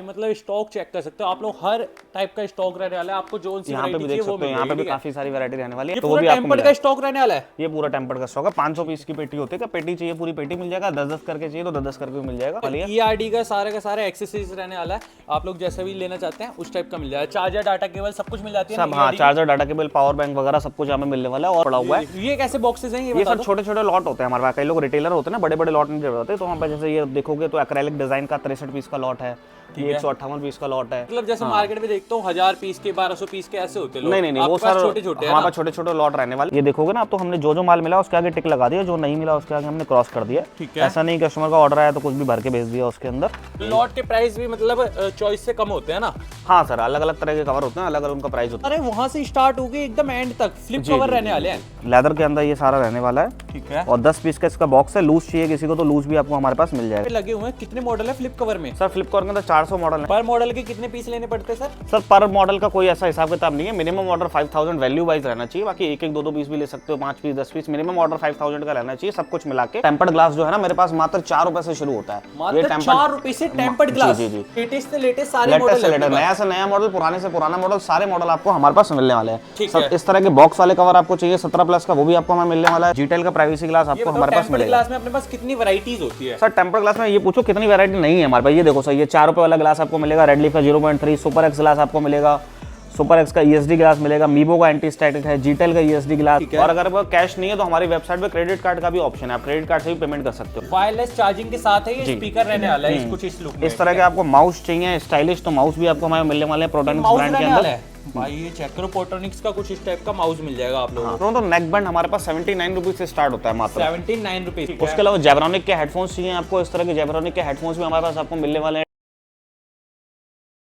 मतलब stock check कर सकते हो आप लोग, हर टाइप का स्टॉक रहने वाला है आपको, जो सी यहाँ पे भी देख सकते हो, यहाँ पे भी काफी सारी वैरायटी रहने वाली है, तो वो भी आपको टेम्पर्ड का स्टॉक रहने वाला है। ये पूरा टेम्पर्ड का स्टॉक है। 500 पीस की पेटी होती है, पेटी चाहिए पूरी पेटी मिल जाएगा, 10-10 करके चाहिए तो 10-10 करके भी मिल जाएगा। ERD का सारा एक्सेसरीज रहने वाला है, आप लोग जैसा भी लेना चाहते हैं उस टाइप का मिल जाएगा। चार्जर, डाटा केबल सब कुछ मिल जाती है सब। हाँ, charger, data cable, power bank वगैरह सब कुछ यहाँ पे मिलने वाला है। और पड़ा हुआ है ये कैसे बॉक्सेस हैं ये सब छोटे छोटे लॉट होते हैं हमारे पास। कई लोग रिटेलर होते हैं ना, बड़े बड़े लॉट नहीं होते, तो वहाँ पे जैसे ये देखोगे तो एक्रेलिक डिजाइन का 63 पीस का लॉट है, ये 158 पीस का लॉट है। मतलब जैसे मार्केट में देखता हूँ 1000 पीस के 1200 पीस के ऐसे होते हैं। नहीं, वो सर छोटे छोटे हमारे पास छोटे छोटे लॉट रहने वाले। ये देखोगे ना, तो हमने जो माल मिला उसके आगे टिक लगा दिया, जो नहीं मिला उसके आगे हमने क्रॉस कर दिया। ठीक है, ऐसा नहीं कस्टमर का ऑर्डर आया तो कुछ भी भर के भेज दिया उसके अंदर। लॉट के प्राइस भी मतलब चॉइस से कम होते हैं ना? हाँ सर, अलग अलग तरह के कवर होते हैं, अलग अलग उनका प्राइस होता है। अरे वहाँ से स्टार्ट होके एकदम एंड तक फ्लिप कवर रहने वाले हैं, लेदर के अंदर ये सारा रहने वाला है। ठीक है, और 10 पीस का इसका बॉक्स है। लूज चाहिए किसी को तो लूज भी आपको हमारे पास मिल जाएगा। लगे हुए हैं। कितने मॉडल है फ्लिप कवर में? सर फ्लिप कवर के अंदर 400 मॉडल है। पर मॉडल के कितने पीस लेने पड़ते हैं सर पर मॉडल का कोई ऐसा हिसाब किताब नहीं है। मिनिमम ऑर्डर 5000 वैल्यू वाइज रहना चाहिए, बाकी एक 2 पीस भी ले सकते हो, 5 पीस 10 पीस, मिनिमम ऑर्डर 5000 का रहना चाहिए। सब कुछ मिला के टेम्पर्ड ग्लास जो है ना मेरे पास मात्र 4 रुपए से शुरू होता है। मात्र 4 रुपए से टेम्पर्ड ग्लास। जी। लेटेस्ट से लेटेस्ट सारे मॉडल है, नया से नया मॉडल, पुराने से पुराना मॉडल, सारे मॉडल आपको हमारे पास मिलने वाले हैं। सर इस तरह के बॉक्स वाले कवर आपको चाहिए 17 प्लस का, वो भी आपको हमें मिलने वाला है। जीटेल का प्राइवेसी ग्लास आपको हमारे पास मिलेगा। ग्लास में अपने पास कितनी वैरायटीज होती है? सर टेम्पर्ड ग्लास में ये पूछो कितनी वैरायटी नहीं है हमारे पास। ये देखो सर, ये 4 रुपए वाला ग्लास आपको मिलेगा, रेडलीफ का 0.3, सुपर एक्स ग्लास आपको मिलेगा, सुपर एक्स का ESD ग्लास मिलेगा, मीबो का एंटी स्टैटिक है, जीटेल का ESD ग्लास। और अगर वो कैश नहीं है तो हमारी वेबसाइट पे क्रेडिट कार्ड का भी ऑप्शन है, आप क्रेडिट कार्ड से भी पेमेंट कर सकते हो। वायरलेस चार्जिंग के साथ है ये स्पीकर रहने वाला है कुछ इस लुक में। इस तरह के आपको माउस चाहिए स्टाइलिश, तो माउस भी आपको हमारे मिलने वाले हैं प्रोटोनिक्स ब्रांड के अंदर। भाई ये चेक करो, प्रोटोनिक्स का कुछ इस टाइप का माउस मिल जाएगा आप लोगों को। तो नेक बैंड हमारे पास 79 रुपीज से स्टार्ट होता है मात्र 79 रुपीज। उसके अलावा जेब्रॉनिक के हेडफोन्स चाहिए आपको, इस तरह के जेब्रॉनिक के हेडफोन्स भी हमारे पास आपको मिलने वाले हैं।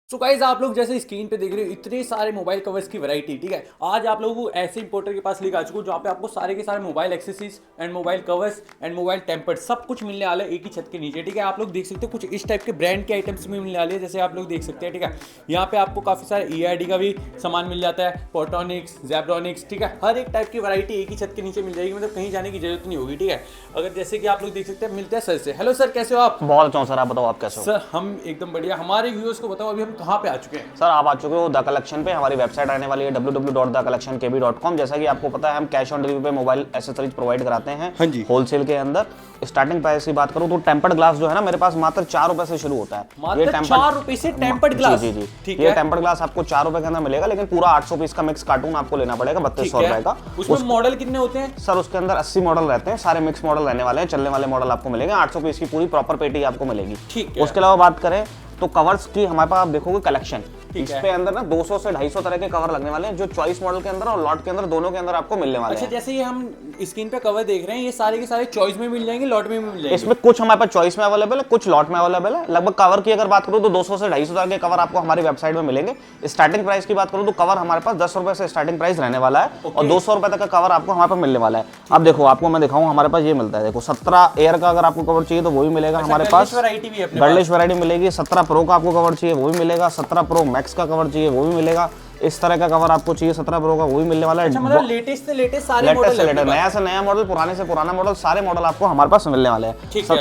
तो गाइस आप लोग जैसे स्क्रीन पे देख रहे हो इतने सारे मोबाइल कवर्स की वैरायटी, ठीक है। आज आप लोगों को ऐसे इंपोर्टर के पास लेकर आ चुका हूं जहाँ पे आपको सारे के सारे mobile accessories and mobile covers and mobile tempered सब कुछ मिलने वाला है एक ही छत के नीचे, ठीक है। आप लोग देख सकते हो कुछ इस टाइप के ब्रांड के आइटम्स भी मिलने वाले हैं, जैसे आप लोग देख सकते हैं, ठीक है। यहाँ पे आपको काफी सारे ERD का भी सामान मिल जाता है, फोटोनिक्स, जेब्रॉनिक्स, ठीक है। हर एक टाइप की वैरायटी एक ही छत के नीचे मिल जाएगी, मतलब कहीं जाने की जरूरत नहीं होगी, ठीक है। अगर जैसे कि आप लोग देख सकते हैं मिलते हैं सर से। हेलो सर, कैसे हो आप? बहुत अच्छा सर, आप बताओ आप कैसे हो? सर हम एकदम बढ़िया। हमारे व्यूअर्स को बताओ अभी हम कहाँ पे आ चुके हैं? सर आप आ चुके हो द कलेक्शन पे। हमारी वेबसाइट आने वाली है www.thecollectionkb.com। जैसा कि आपको पता है हम कैश ऑन डिलीवरी पे मोबाइल एसेसरीज प्रोवाइड कराते हैं। हाँ जी, होलसेल के अंदर। स्टार्टिंग प्राइस की बात करूं तो टेम्पर्ड ग्लास जो है ना मेरे पास मात्र 4 रुपए से शुरू होता है। ये 4 रुपए से टेम्पर्ड ग्लास? जी ठीक है। ये टेम्पर्ड ग्लास आपको 4 रुपए के अंदर मिलेगा, लेकिन पूरा 800 पीस का मिक्स कार्टून आपको लेना पड़ेगा 3200 रुपए का। उसमें मॉडल कितने होते हैं? सर उसके अंदर 80 मॉडल रहते हैं, सारे मिक्स मॉडल रहने वाले हैं, चलने वाले मॉडल आपको मिलेंगे। 800 पीस की पूरी प्रॉपर पेटी आपको मिलेगी, ठीक है। उसके अलावा बात करें तो कवर्स की हमारे पास आप देखोगे कलेक्शन, इस पे अंदर ना 200 से 250 तरह के कवर लगने वाले हैं, जो चॉइस मॉडल के अंदर और लॉट के अंदर दोनों के अंदर आपको मिलने वाले हैं। अच्छा, जैसे ये हम स्क्रीन पे कवर देख रहे हैं, ये सारे के सारे चॉइस में मिल जाएंगे, लॉट में भी मिल जाएंगे? इसमें कुछ हमारे पास चॉइस में अवेलेबल है, कुछ लॉट में अवेलेबल है। लगभग कवर की अगर बात करूं तो 200 से 250 तरह के कवर आपको हमारी वेबसाइट में मिलेंगे। स्टार्टिंग प्राइस की बात करूं तो कवर हमारे पास 10 रुपए से स्टार्टिंग प्राइस रहने वाला है, और 200 रुपए तक का कवर आपको हमारे पास मिलने वाला है। अब देखो आपको मैं दिखाऊं, हमारे पास ये मिलता है, देखो 17 एयर का अगर आपको कवर चाहिए तो वो भी मिलेगा हमारे पास। गर्लिश वैरायटी मिलेगी। 17 प्रो का आपको कवर चाहिए वो भी मिलेगा, 17 प्रो मैक्स का कवर चाहिए वो भी मिलेगा। इस तरह का कवर आपको चाहिए 17 प्रो का वो भी मिलने वाला है। मतलब लेटेस्ट से लेटेस्ट सारे मॉडल है, नया से नया मॉडल, पुराने से पुराना मॉडल, सारे मॉडल आपको हमारे पास मिलने वाले हैं।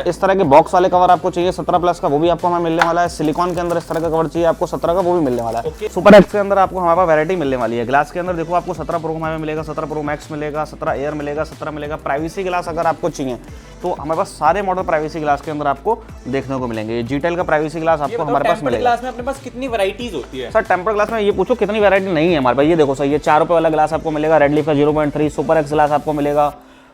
इस तरह के बॉक्स वाले कवर आपको चाहिए 17 प्लस का वो भी आपको हमें मिलने वाला है। सिलिकॉन के अंदर इस तरह का कवर चाहिए आपको 17 का वो भी मिलने वाला है। सुपर एक्स के अंदर आपको हमारे पास वैरायटी मिलने वाली है। ग्लास के अंदर देखो आपको 17 प्रो हमें मिलेगा, 17 प्रो मैक्स मिलेगा, 17 एयर मिलेगा, 17 मिलेगा। प्राइवेसी ग्लास अगर आपको चाहिए तो हमारे पास सारे मॉडल प्राइवेसी ग्लास के अंदर आपको देखने को मिलेंगे। जीटेल का प्राइवेसी ग्लास आपको हमारे पास मिलेगा। ग्लास में अपने पास कितनी वैरायटीज होती है? सर टेम्पर्ड ग्लास में ये पूछो कितनी वैरायटी नहीं है हमारे पास। ये देखो सर, ये 4 रुपए वाला ग्लास आपको मिलेगा, रेडलीफ का 0.3, सुपर एक्स ग्लास आपको मिलेगा,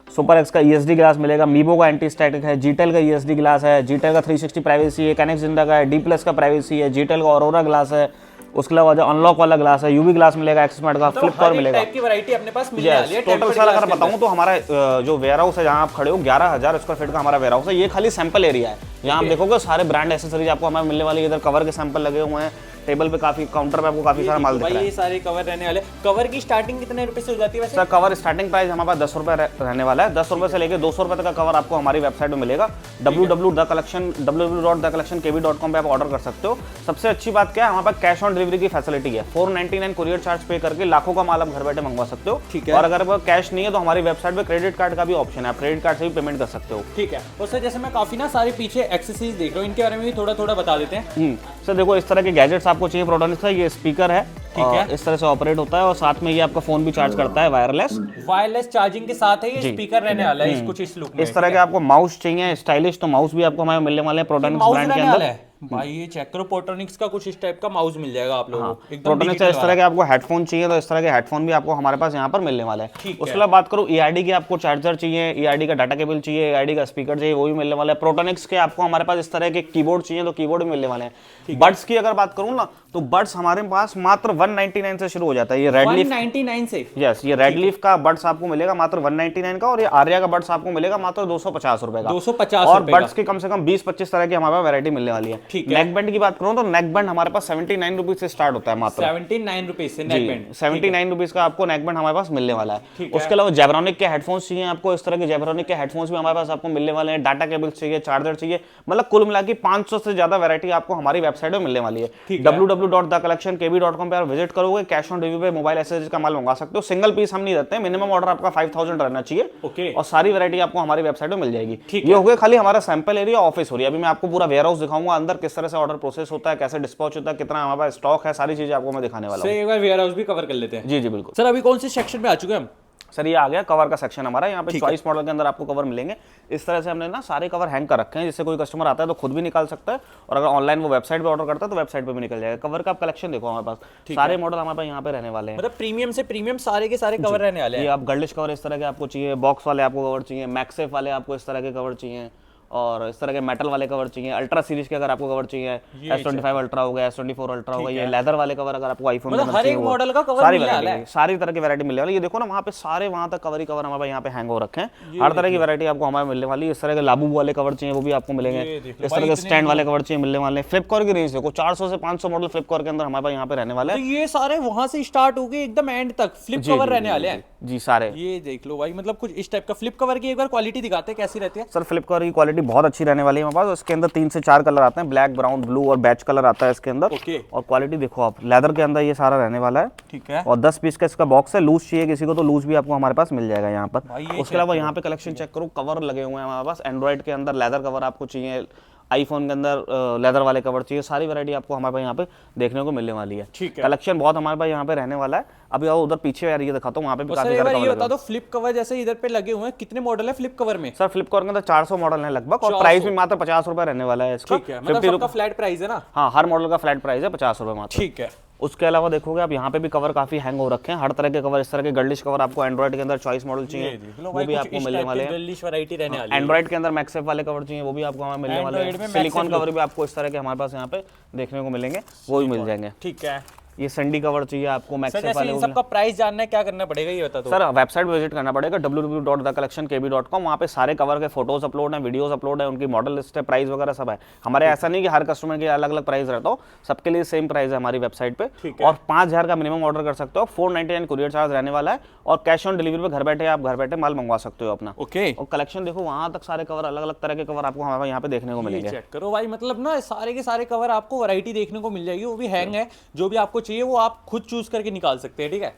सुपर एक्स का ESD ग्लास मिलेगा, मीबो का एंटी स्टैटिक है, जीटेल का ESD ग्लास है, जीटेल का 360 प्राइवेसी है, कैनेक्स जिंदा का है, D+ का प्राइवेसी है, जीटेल का ऑरोरा ग्लास है। उसके अलावा जो अनलॉक वाला ग्लास है, UV ग्लास मिलेगा, एक्समैट का, फ्लिप कवर मिलेगा। टाइप की वैरायटी अपने पास मिलने वाली है। टोटल सर अगर बताऊं तो हमारा जो वेयर हाउस है जहां आप खड़े हो 11000 स्क्वायर फीट का हमारा वेयर हाउस है। ये खाली सैंपल एरिया है, यहाँ आप देखोगे सारे ब्रांड एसेसरीज आपको हमें मिलने वाली है। इधर कवर के सैंपल लगे हुए हैं, टेबल पे काफी, काउंटर पे आपको काफी सारा माल दिख रहा है। ये सारे कवर रहने वाले। कवर की स्टार्टिंग कितने रुपए से हो जाती है वैसे? सर कवर स्टार्टिंग प्राइस हमारे पास 10 रुपए रहने वाला है। 10 रुपए से लेकर 200 रुपए तक का कवर आपको हमारी वेबसाइट में मिलेगा। www.thecollectionkb.com पे आप ऑर्डर कर सकते हो। सबसे अच्छी बात क्या है, हमारे पास कैश ऑन डिलीवरी की फैसिलिटी है। 499 कुरियर चार्ज पे करके लाखों का माल आप घर बैठे मंगवा सकते हो, ठीक है। और अगर कैश नहीं है तो हमारी वेबसाइट पे क्रेडिट कार्ड का भी ऑप्शन है, आप क्रेडिट कार्ड से भी पेमेंट कर सकते हो, ठीक है। और सर जैसे मैं काफी ना सारे पीछे एक्सेसरीज देख रहे हो, इनके बारे में भी थोड़ा थोड़ा बता देते हैं। सर देखो, इस तरह के गैजेट्स आपको चाहिए प्रोटोनिक्स का। ये स्पीकर है, ठीक है। इस तरह से ऑपरेट होता है और साथ में ये आपका फोन भी चार्ज करता है वायरलेस चार्जिंग के साथ है ये स्पीकर रहने वाला है कुछ इस लुक में। इस तरह के आपको माउस चाहिए स्टाइलिश, तो माउस भी आपको हमारे मिलने वाले हैं प्रोटोनिक्स माउस ब्रांड के रहने वाला अंदर। है भाई, ये चेक करो, प्रोटोनिक्स का कुछ इस टाइप का माउस मिल जाएगा आप लोगों को, एकदम प्रोटोनिक्स से इस तरह के आपको हेडफोन चाहिए तो इस तरह के हेडफोन भी आपको हमारे पास यहाँ पर मिलने वाले हैं। उसके अलावा बात करूँ ERD की, आपको चार्जर चाहिए, ERD का डाटा केबल चाहिए, ERD का स्पीकर चाहिए, वो भी मिलने वाला है। प्रोटोनिक्स के आपको हमारे पास इस तरह के कीबोर्ड चाहिए तो कीबोर्ड भी मिलने वाले हैं। बड्स की अगर बात करूँ ना, तो बड्स हमारे पास मात्र 199 से शुरू हो जाता है। ये रेड लीफ 199 से, यस, ये रेड लीफ का बड्स आपको मिलेगा मात्र 199 का, और ये आर्या का बड्स आपको मिलेगा मात्र 250 रुपए का। 250 और बड्स की कम से कम 20-25 तरह की हमारे पास वैरायटी मिलने वाली है। ठीक है। नेक बैंड की बात करूँ तो नेक बैंड हमारे पास 79 रुपीज से स्टार्ट होता है मात्र। 79 रुपीज से नेक बैंड, 79 रुपीज का आपको नेक बैंड हमारे पास मिलने वाला है। उसके अलावा जेब्रॉनिक के हेडफोन्स चाहिए आपको, इस तरह के जेब्रॉनिक के हेडफोन्स भी हमारे पास आपको मिलने वाले हैं। डाटा केबल चाहिए, चार्जर चाहिए, मतलब कुल मिला के 500 से ज्यादा वैरायटी आपको हमारी वेबसाइट में मिलने वाली है। www.thecollectionkb.com पे आप विजिट करोगे, कैश ऑन डिलीवरी पे मोबाइल एसेसरीज का माल मंगा सकते हो। सिंगल पीस हम नहीं देते, मिनिमम ऑर्डर आपका 5000 रहना चाहिए और सारी वैरायटी आपको हमारी वेबसाइट में मिल जाएगी। ये हो गया खाली हमारा सैंपल एरिया, ऑफिस हो रही है। अभी मैं आपको पूरा वेयर हाउस दिखाऊंगा, अंदर किस तरह से ऑर्डर प्रोसेस होता है, कैसे डिस्पैच होता है, कितना हमारे पास स्टॉक है, सारी चीजें आपको मैं दिखाने वाला हूं। एक बार वेयर हाउस भी कवर कर लेते हैं। जी जी बिल्कुल सर, अभी कौन से सेक्शन में आ चुके हैं हम? सर ये आ गया कवर का सेक्शन हमारा। यहाँ पे चॉइस मॉडल के अंदर आपको कवर मिलेंगे। इस तरह से हमने ना सारे कवर हैंग कर रखे हैं, जिससे कोई कस्टमर आता है तो खुद भी निकाल सकता है, और अगर ऑनलाइन वो वेबसाइट पे ऑर्डर करता है तो वेबसाइट पे भी निकल जाएगा। कवर का आप कलेक्शन देखो, हमारे पास सारे मॉडल हमारे पास यहाँ पे रहने वाले हैं। मतलब प्रीमियम से प्रीमियम सारे के सारे कवर रहने वाले हैं। ये आप गर्लिश कवर इस तरह के आपको चाहिए, बॉक्स वाले आपको कवर चाहिए, मैक्सेफ वाले आपको इस तरह के कवर चाहिए, और इस तरह के मेटल वाले कवर चाहिए। अल्ट्रा सीरीज के अगर आपको कवर चाहिए, S25 अल्ट्रा हो गया, S24 अल्ट्रा हो गया, ये लेदर वाले कवर अगर आपको आईफोन मतलब हर एक मॉडल का कवर सारी मिलने वाला वैरायटी, सारी तरह की वैरायटी मिलने वाली है। ये देखो ना, वहाँ पे सारे वहाँ तक कवर ही कवर हमारे यहाँ पे हैंग हो रखे हैं। हर तरह की वैरायटी आपको हमारे मिलने वाली है। इस तरह के लाबू वाले कवर चाहिए वो भी आपको मिलेंगे। इस तरह के स्टैंड वाले कवर चाहिए मिलने वाले हैं। फ्लिप कवर की रेंज देखो, 400 से 500 मॉडल फ्लिप कवर के अंदर हमारे पास यहाँ पे रहने वाले हैं। ये सारे वहां से स्टार्ट हो गए एकदम एंड तक फ्लिप कवर रहने वाले हैं जी सारे। ये देख लो भाई, मतलब कुछ इस टाइप का फ्लिप कवर की एक बार क्वालिटी दिखाते हैं कैसी रहती है। सर फ्लिप कवर की क्वालिटी बहुत अच्छी रहने वाली है हमारे पास। इसके अंदर 3 से 4 कलर आते हैं, ब्लैक, ब्राउन, ब्लू और बैच कलर आता है इसके अंदर। और क्वालिटी देखो आप, लेदर के अंदर ये सारा रहने वाला है। ठीक है। और 10 पीस का इसका बॉक्स है। लूज चाहिए किसी को तो लूज भी आपको हमारे पास मिल जाएगा यहाँ पर। उसके अलावा यहाँ पे कलेक्शन चेक करो, कवर लगे हुए हैं हमारे पास। एंड्रॉइड के अंदर लेदर कवर आपको चाहिए, आईफोन के अंदर लेदर वाले कवर चाहिए, सारी वैरायटी आपको हमारे पास यहाँ पे देखने को मिलने वाली है। कलेक्शन बहुत हमारे पास यहाँ पे रहने वाला है। अभी आओ उधर पीछे एरिया दिखाता हूँ, वहाँ पे भी काफी सारे कवर। ये बता दो, फ्लिप कवर जैसे इधर पे लगे हुए हैं, कितने मॉडल है फ्लिप कवर में? सर फ्लिप कवर के अंदर 400 मॉडल है लगभग, और प्राइस भी मात्र 50 रुपए रहने वाला है इसका। 50 रुपए फ्लैट प्राइस है ना? हाँ, हर मॉडल का फ्लैट प्राइस है 50 रुपए मात्र। ठीक है। उसके अलावा देखोगे आप, यहाँ पे भी कवर काफी हैंग हो रखे हैं। हर तरह के कवर, इस तरह के गर्लिश कवर आपको एंड्रॉइड के अंदर चॉइस मॉडल चाहिए वो भी आपको मिलने वाले हैं। गर्लिश वैरायटी रहने वाली है। एंड्रॉइड के अंदर मैक्सेफ वाले कवर चाहिए वो भी आपको हमें मिलने वाले हैं। सिलिकॉन कवर भी आपको इस तरह के हमारे पास यहाँ पे देखने को मिलेंगे, वो भी मिल जाएंगे। ठीक है। ये संडी कवर चाहिए आपको मैक्सेफ वाले। इन सब का प्राइस जानना है, क्या करना पड़ेगा ये बता दो। सर वेबसाइट विजिट करना पड़ेगा www.thecollectionkb.com। वहाँ पे सारे कवर के फोटोज अपलोड हैं, वीडियोस अपलोड है, उनकी मॉडल लिस्ट है, प्राइस वगैरह सब है हमारे। ऐसा नहीं कि हर कस्टमर के अलग अलग प्राइस रहता हो, सबके लिए सेम प्राइस है हमारी वेबसाइट पे। और 5000 का मिनिमम ऑर्डर कर सकते हो, 499 कुरियर चार्ज रहने वाला है, और कैश ऑन डिलीवरी पे घर बैठे आप घर बैठे माल मंगवा सकते हो अपना। और कलेक्शन देखो, वहाँ तक सारे कवर, अलग अलग तरह के कवर आपको हमारे यहाँ पे देखने को मिलेंगे। चेक करो भाई, मतलब ना सारे के सारे कवर आपको वैरायटी देखने को मिल जाएगी, वो भी हैंग है। जो भी आपको चाहिए वो आप खुद चूज करके निकाल सकते हैं। ठीक है।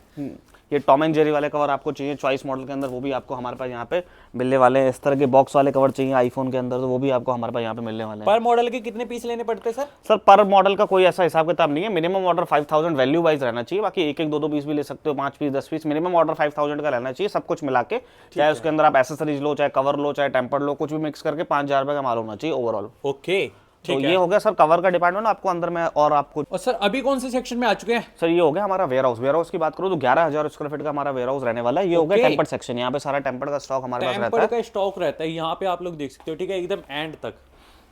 ये टॉम एंड जेरी वाले कवर आपको चाहिए चॉइस मॉडल के अंदर, वो भी आपको हमारे पास यहाँ पे मिलने वाले हैं। इस तरह के बॉक्स वाले कवर चाहिए आईफोन के अंदर, तो वो भी आपको हमारे पास यहाँ पे मिलने वाले हैं। पर मॉडल के कितने पीस लेने पड़ते हैं सर? सर पर मॉडल का कोई ऐसा हिसाब किताब नहीं है। मिनिमम ऑर्डर 5000 वैल्यू वाइज रहना चाहिए। बाकी एक 2 पीस भी ले सकते हो, 5 पीस 10 पीस, मिनिमम ऑर्डर 5000 का रहना चाहिए सब कुछ मिला के। चाहे उसके अंदर आप एसेसरीज लो, चाहे कवर लो, चाहे टेम्पर लो, कुछ भी मिक्स करके 5000 रुपए का माल होना चाहिए ओवरऑल। ओके, तो ये हो गया सर कवर का डिपार्टमेंट। आपको अंदर में और आपको, और सर अभी कौन से सेक्शन में आ चुके हैं? सर ये हो गया हमारा वेयर हाउस। वेयर हाउस की बात करूं तो 11000 स्क्वायर फीट का हमारा वेयर हाउस रहने वाला है। ये हो गया टेम्पर्ड सेक्शन। यहाँ पे सारा टेम्पर्ड का स्टॉक हमारे पास रहता है। टेम्पर्ड का स्टॉक रहता है यहाँ पे, आप लोग देख सकते हो। ठीक है, एकदम एंड तक,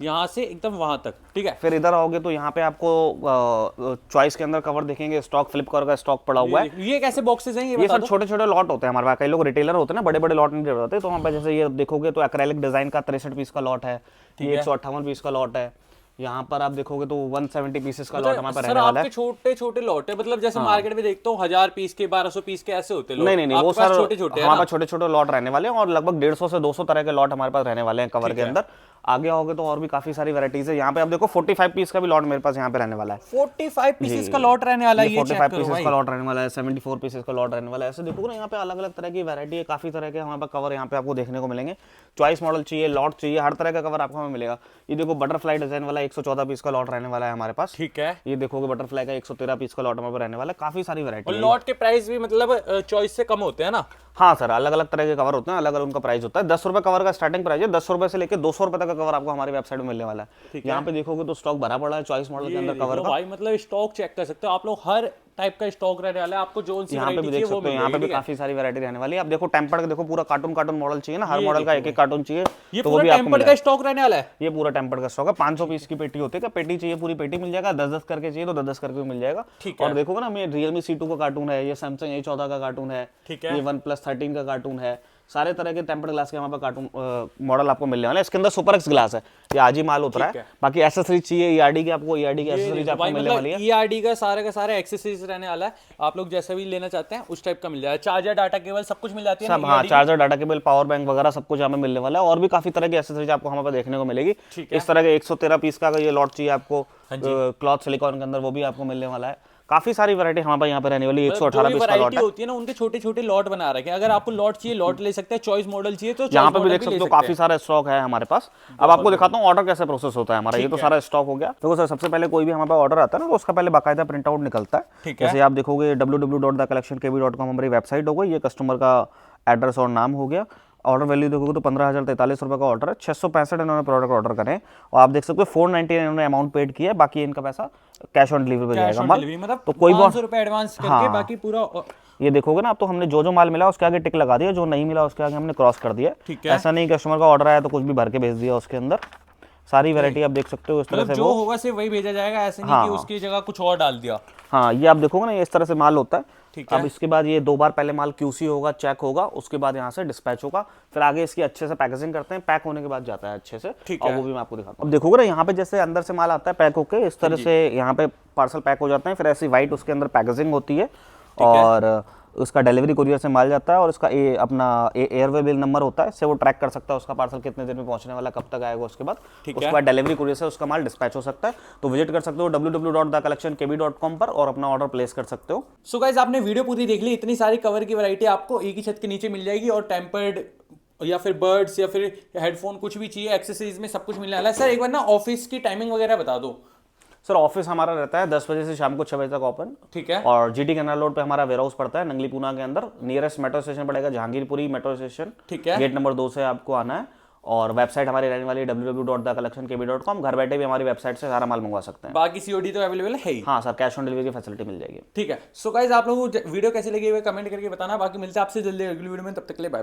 यहाँ से एकदम वहां तक। ठीक है। फिर इधर आओगे तो यहाँ पे आपको चॉइस के अंदर कवर देखेंगे, स्टॉक फ्लिप कवर का स्टॉक पड़ा हुआ है। ये कैसे बॉक्सेस हैं ये सर छोटे छोटे लॉट होते हैं हमारे पास। कई लोग रिटेलर होते हैं ना, बड़े बड़े लॉट नहीं होते, तो वहाँ पे जैसे ये देखोगे तो एक्रेलिक डिजाइन का 63 पीस का लॉट है, 158 पीस का लॉट है। यहाँ पर आप देखोगे तो 170 पीसेस का लॉट हमारे पास रहने वाला है। छोटे छोटे लॉट है, मतलब जैसे मार्केट में देखता हूँ 1000 पीस के, 1200 पीस के ऐसे होते हैं। नहीं, वो सर हमारे पास छोटे छोटे लॉट रहने वाले हैं, और लगभग 150 से 200 तरह के लॉट हमारे पास रहने वाले हैं कवर के अंदर। आगे आओगे तो और भी काफी सारी वैरायटीज है। यहाँ पे आप देखो 45 पीस का भी लॉट मेरे पास यहाँ पे रहने वाला है। 45 पीसेस का लॉट रहने वाला है, ये चेक 45 करो पीसेस भाई। का लॉट रहने वाला है, 74 पीसेस का लॉट रहने वाला है। ऐसे देखो ना यहाँ पे अलग अलग तरह की वैरायटी है, काफी तरह के हमारे पास कवर यहाँ पे आपको देखने को मिलेंगे। चॉइस मॉडल चाहिए, लॉट चाहिए, हर तरह का कवर आपको हमें मिलेगा। ये देखो बटरफ्लाई डिजाइन वाला 114 पीस का लॉट रहने वाला है हमारे पास। ठीक है, ये देखोगे बटरफ्लाई का 113 पीस का लॉट हमारे पास रहने वाला है। काफी सारी वैरायटी और है। लॉट के प्राइस भी मतलब चॉइस से कम होते हैं ना? हाँ सर, अलग अलग तरह के कवर होते हैं, अलग अलग उनका प्राइस होता है। 10 रुपए कवर का स्टार्टिंग प्राइस है, 10 रुपए से लेकर 200 रुपए तक का कवर आपको हमारी वेबसाइट में मिलने वाला है। यहाँ पे देखोगे तो स्टॉक भरा पड़ा है चॉइस मॉडल के अंदर कवर का। भाई मतलब स्टॉक चेक कर सकते हो आप लोग, हर टाइप का स्टॉक रहने वाला है, आपको जो सी यहाँ पे भी देख सकते हो, यहाँ पे भी काफी सारी वैरायटी रहने वाली है। आप देखो टेम्पर्ड का देखो, पूरा कार्टून मॉडल चाहिए ना, हर मॉडल का एक एक कार्टून चाहिए, ये तो वो भी पूरा आपको टेम्पर्ड मिलेगा। का स्टॉक रहने वाला है। ये पूरा टेम्पर्ड का स्टॉक है। 500 पीस की पेटी होती है, पेटी चाहिए पूरी पेटी मिल जाएगा, 10-10 करके चाहिए तो 10-10 करके भी मिल जाएगा। और देखोगे ना, ये Realme C2 का कार्टून है, ये Samsung A14 का कार्टून है, ये OnePlus 13 का कार्टून है। सारे तरह के टेम्पर्ड ग्लास के हमारे पास कार्टून मॉडल आपको मिलने वाले हैं। इसके अंदर सुपर एक्स ग्लास है, ये आज ही माल उतरा है। बाकी एसेसरीज चाहिए, ईआरडी की आपको ईआरडी की एसेसरीज आपको मिलने वाली है। ईआरडी का सारे एक्सेसरीज रहने वाला है, आप लोग जैसा भी लेना चाहते हैं उस टाइप का मिल जाएगा। चार्जर, डाटा केबल सब कुछ मिल जाती है सब। हाँ, charger, data cable, power bank वगैरह सब कुछ हमें मिलने वाला है। और भी काफी तरह की एसेसरीज आपको हमारे पास देखने को मिलेगी। इस तरह के 113 पीस का ये लॉट चाहिए आपको क्लॉथ सिलिकॉन के अंदर, वो भी आपको मिलने वाला है। काफी सारी वैरायटी हमारे पास यहाँ पे रहने वाली। 118 पीस का लॉट है। होती है ना, उनके छोटे छोटे लॉट बना रखे हैं। अगर आपको लॉट चाहिए लॉट ले सकते हैं, चॉइस मॉडल चाहिए तो यहाँ पे भी देख सकते हो काफी सारा स्टॉक है हमारे पास। अब आपको दिखाता हूँ ऑर्डर कैसे प्रोसेस होता है हमारा। ये तो सारा स्टॉक हो गया। देखो सर, सबसे पहले कोई भी हमारे पास ऑर्डर आता है ना, तो उसका पहले बाकायदा प्रिंट आउट निकलता है। जैसे आप देखोगे www.thecollectionkb.com हमारी वेबसाइट हो गई, ये कस्टमर का एड्रेस और नाम हो गया। ऑर्डर वैल्यू देखोगे तो 15,043 रुपये का ऑर्डर है। 665 इन्होंने प्रोडक्ट ऑर्डर करे और आप देख सकते हो 499 इन्होंने अमाउंट पेड किया है। बाकी इनका पैसा कैश ऑन डिलीवरी पे जाएगा। मतलब तो कोई 500 रुपए एडवांस करके बाकी पूरा ये देखोगे ना, अब तो हमने जो माल मिला उसके आगे टिक लगा दिया, जो नहीं मिला उसके आगे हमने क्रॉस कर दिया। ऐसा नहीं कस्टमर का ऑर्डर आया तो कुछ भी भर के भेज दिया उसके अंदर। सारी वैरायटी आप देख सकते हो इस तरह से, जो होगा सिर्फ वही भेजा जाएगा, ऐसे नहीं कि उसकी जगह कुछ और डाल दिया। हाँ, ये आप देखोगे ना, ये इस तरह से माल होता है। ठीक है। अब इसके बाद ये 2 बार पहले माल QC होगा, चेक होगा, उसके बाद यहाँ से डिस्पैच होगा, फिर आगे इसकी अच्छे से पैकेजिंग करते हैं, पैक होने के बाद जाता है अच्छे से। और वो भी मैं आपको दिखाता हूँ। अब देखोगे ना, यहाँ पे जैसे अंदर से माल आता है पैक होके, इस तरह से यहाँ पे पार्सल पैक हो जाते हैं, फिर ऐसी व्हाइट उसके अंदर पैकेजिंग होती है और उसका डिलीवरी कुरियर से माल जाता है और उसका अपना एयरवे बिल नंबर होता है, इससे वो ट्रैक कर सकता है उसका पार्सल कितने दिन में पहुंचने वाला, कब तक आएगा। उसके बाद डिलीवरी कुरियर से उसका माल डिस्पैच हो सकता है। तो विजिट कर सकते हो www.thecollectionkb.com पर और अपना ऑर्डर प्लेस कर सकते हो। सो गाइस, आपने वीडियो पूरी देख ली। इतनी सारी कवर की वैरायटी आपको एक ही छत के नीचे मिल जाएगी, और टेम्पर्ड या फिर बर्ड्स या फिर हेडफोन कुछ भी चाहिए, एक्सेसरीज में सब कुछ मिलने वाला है। सर एक बार ना ऑफिस की टाइमिंग वगैरह बता दो। सर ऑफिस हमारा रहता है 10 बजे से शाम को 6 बजे तक ओपन। ठीक है। और GT कैनाल रोड पे हमारा वेयर हाउस पड़ता है, नंगली पूना के अंदर। नियरेस्ट मेट्रो स्टेशन पड़ेगा जहांगीरपुरी मेट्रो स्टेशन। ठीक है। गेट नंबर 2 से आपको आना है। और वेबसाइट हमारी रहने वाली है www.thecollectionkb.com। घर बैठे भी हमारी वेबसाइट से सारा माल मंगवा सकते हैं। बाकी COD तो अवेलेबल है ही। हाँ सर, कैश ऑन डिलीवरी की फैसिलिटी मिल जाएगी। ठीक है। सो गाइस, आप लोगों को वीडियो कैसी लगी हुई कमेंट करके बताना। बाकी मिलते हैं आपसे जल्दी अगली वीडियो में, तब तक के लिए बाय।